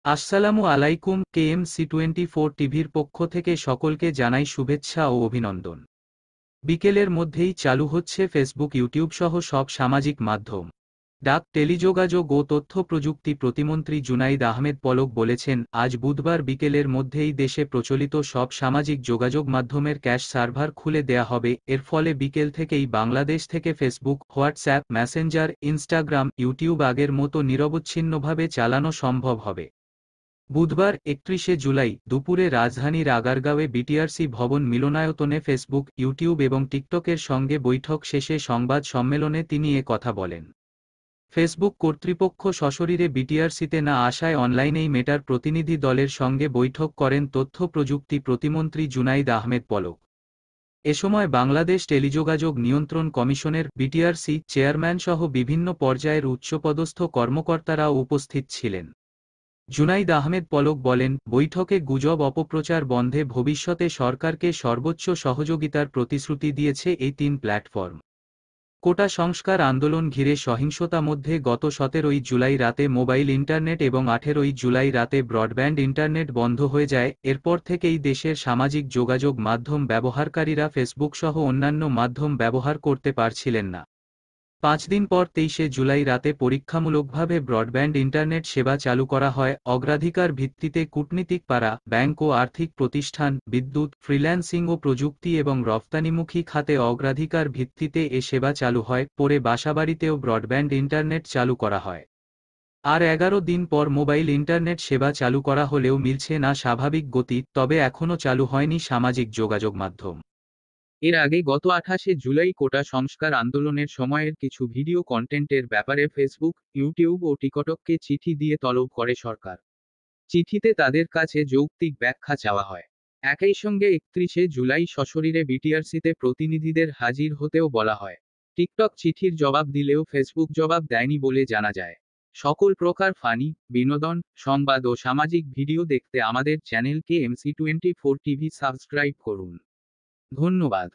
আসসালামু আলাইকুম। KMC24 টিভির পক্ষ থেকে সকলকে জানাই শুভেচ্ছা ও অভিনন্দন। বিকেলের মধ্যেই চালু হচ্ছে ফেসবুক, ইউটিউব সহ সব সামাজিক মাধ্যম। টেলিযোগাযোগ ও তথ্য প্রযুক্তি প্রতিমন্ত্রী জুনাইদ আহমেদ পলক বলেছেন, আজ বুধবার বিকেলের মধ্যেই দেশে প্রচলিত সব সামাজিক যোগাযোগ মাধ্যমের ক্যাশ সার্ভার খুলে দেয়া হবে। এর ফলে বিকেল থেকেই বাংলাদেশ থেকে Facebook, WhatsApp, Messenger, Instagram, YouTube আগের মতো নিরবচ্ছিন্নভাবে চালানো সম্ভব হবে। বুধবার ৩১ জুলাই দুপুরে রাজধানীর আগারগাঁওয়ে বিটিআরসি ভবন মিলনায়তনে ফেসবুক, ইউটিউব এবং টিকটকের সঙ্গে বৈঠক শেষে সংবাদ সম্মেলনে তিনি এ কথা বলেন। ফেসবুক কর্তৃপক্ষ সশরীরে বিটিআরসিতে না আসায় অনলাইনেই মেটার প্রতিনিধি দলের সঙ্গে বৈঠক করেন তথ্য প্রযুক্তি প্রতিমন্ত্রী জুনাইদ আহমেদ পলক। এ সময় বাংলাদেশ টেলিযোগাযোগ নিয়ন্ত্রণ কমিশনের বিটিআরসি চেয়ারম্যান সহ বিভিন্ন পর্যায়ের উচ্চপদস্থ কর্মকর্তারাও উপস্থিত ছিলেন। জুনাইদ আহমেদ পলক বলেন, বৈঠকে গুজব অপপ্রচার বন্ধে ভবিষ্যতে সরকারকে সর্বোচ্চ সহযোগিতার প্রতিশ্রুতি দিয়েছে এই তিন প্ল্যাটফর্ম। কোটা সংস্কার আন্দোলন ঘিরে সহিংসতা মধ্যে গত 17 জুলাই রাতে মোবাইল ইন্টারনেট এবং 18 জুলাই রাতে ব্রডব্যান্ড ইন্টারনেট বন্ধ হয়ে যায়। এরপর থেকেই দেশের সামাজিক যোগাযোগ মাধ্যম ব্যবহারকারীরা ফেসবুক সহ অন্যান্য মাধ্যম ব্যবহার করতে পারছিলেন না। 5 দিন পর 23 জুলাই রাতে পরীক্ষামূলকভাবে ব্রডব্যান্ড ইন্টারনেট সেবা চালু করা হয়। অগ্রাধিকার ভিত্তিতে কূটনীতিক পাড়া, ব্যাংক ও আর্থিক প্রতিষ্ঠান, বিদ্যুৎ, ফ্রিল্যান্সিং ও প্রযুক্তি এবং রফতানিমুখী খাতে অগ্রাধিকার ভিত্তিতে এ সেবা চালু হয়। পরে বাসাবাড়িতেও ব্রডব্যান্ড ইন্টারনেট চালু করা হয়। আর 11 দিন পর মোবাইল ইন্টারনেট সেবা চালু করা হলেও মিলছে না স্বাভাবিক গতি, তবে এখনও চালু হয়নি সামাজিক যোগাযোগ মাধ্যম। এর আগে গত 28 জুলাই কোটা সংস্কার আন্দোলনের সময়ের কিছু ভিডিও কন্টেন্টের ব্যাপারে ফেসবুক, ইউটিউব ও টিকটককে চিঠি দিয়ে তলব করে সরকার। চিঠিতে তাদের কাছে যৌক্তিক ব্যাখ্যা চাওয়া হয়। একই সঙ্গে 31 জুলাই সশরীরে বিটিআরসিতে প্রতিনিধিদের হাজির হতেও বলা হয়। টিকটক চিঠির জবাব দিলেও ফেসবুক জবাব দেয়নি বলে জানা যায়। সকল প্রকার ফানি, বিনোদন, সংবাদ ও সামাজিক ভিডিও দেখতে আমাদের চ্যানেল KMC24 টিভি সাবস্ক্রাইব করুন। ধন্যবাদ।